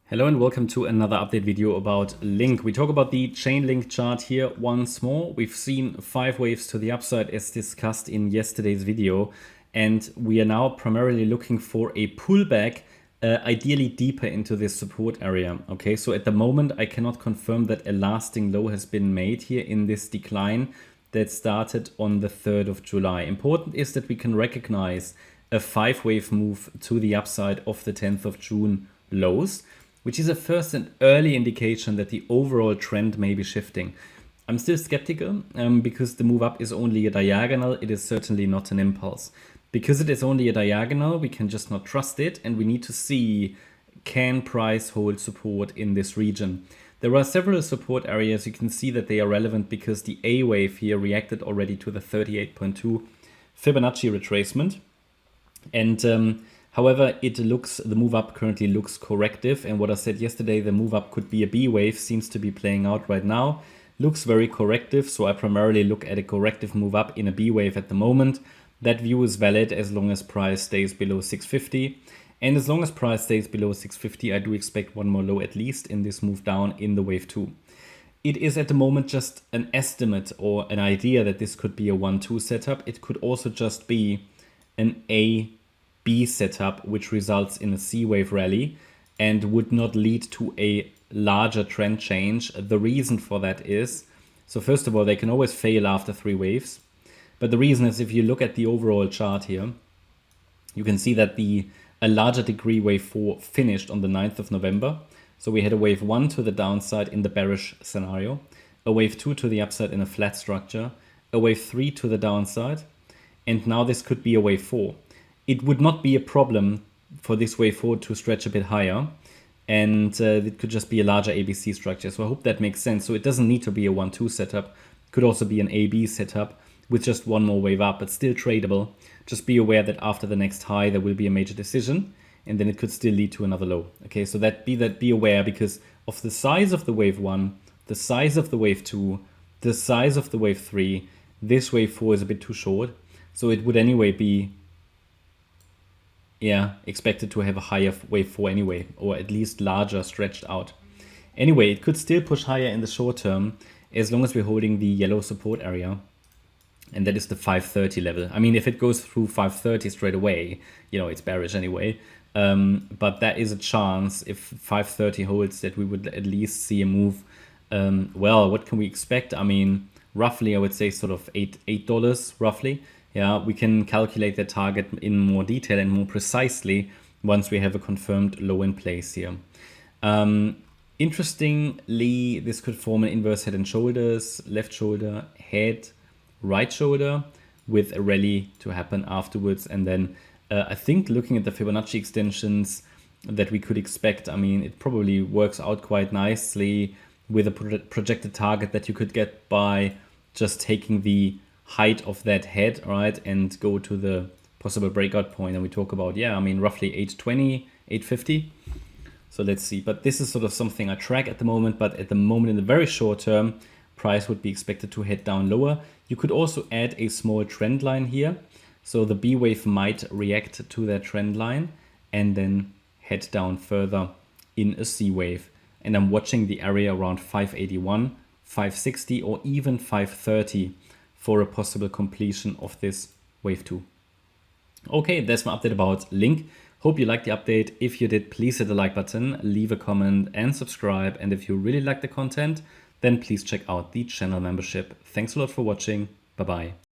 Hello and welcome to another update video about Link. We talk about the Chainlink chart here once more. We've seen 5 waves to the upside as discussed in yesterday's video, and we are now primarily looking for a pullback, ideally deeper into this support area. Okay, so at the moment I cannot confirm that a lasting low has been made here in this decline that started on the 3rd of July. Important is that we can recognize a 5-wave move to the upside of the 10th of June lows, which is a first and early indication that the overall trend may be shifting. I'm still skeptical because the move up is only a diagonal. It is certainly not an impulse. Because it is only a diagonal, we can just not trust it, and we need to see, can price hold support in this region? There are several support areas. You can see that they are relevant because the A wave here reacted already to the 38.2 Fibonacci retracement. And however, the move up currently looks corrective, and what I said yesterday, the move up could be a B wave, seems to be playing out right now. Looks very corrective, so I primarily look at a corrective move up in a B wave at the moment. That view is valid as long as price stays below 650. And as long as price stays below 650, I do expect one more low at least in this move down in the wave 2. It is at the moment just an estimate or an idea that this could be a 1-2 setup. It could also just be an A-B setup, which results in a C wave rally and would not lead to a larger trend change. The reason for that is, so first of all, they can always fail after 3 waves. But the reason is, if you look at the overall chart here, you can see that a larger degree wave 4 finished on the 9th of November. So we had a wave 1 to the downside in the bearish scenario, a wave 2 to the upside in a flat structure, a wave 3 to the downside, and now this could be a wave 4. It would not be a problem for this wave 4 to stretch a bit higher, and it could just be a larger ABC structure. So I hope that makes sense. So it doesn't need to be a 1-2 setup. It could also be an AB setup with just one more wave up, but still tradable. Just be aware that after the next high, there will be a major decision, and then it could still lead to another low. Okay, so be aware because of the size of the wave 1, the size of the wave 2, the size of the wave 3. This wave 4 is a bit too short. So it would anyway be expected to have a higher wave 4 anyway, or at least larger, stretched out. Anyway, it could still push higher in the short term as long as we're holding the yellow support area, and that is the 530 level. I mean, if it goes through 530 straight away, it's bearish anyway. But there is a chance if 530 holds that we would at least see a move. Well, what can we expect? I mean, roughly, I would say sort of $8 roughly. Yeah, we can calculate the target in more detail and more precisely once we have a confirmed low in place here. Interestingly, this could form an inverse head and shoulders, left shoulder, head, right shoulder, with a rally to happen afterwards. And then I think looking at the Fibonacci extensions that we could expect, I mean, it probably works out quite nicely with a projected target that you could get by just taking the height of that head, right, and go to the possible breakout point. And we talk about, roughly 820, 850. So let's see. But this is sort of something I track at the moment. But at the moment, in the very short term, price would be expected to head down lower. You could also add a small trend line here. So the B wave might react to that trend line and then head down further in a C wave. And I'm watching the area around 581, 560, or even 530 for a possible completion of this wave 2. Okay, that's my update about Link. Hope you liked the update. If you did, please hit the like button, leave a comment and subscribe. And if you really like the content, then please check out the channel membership. Thanks a lot for watching. Bye-bye.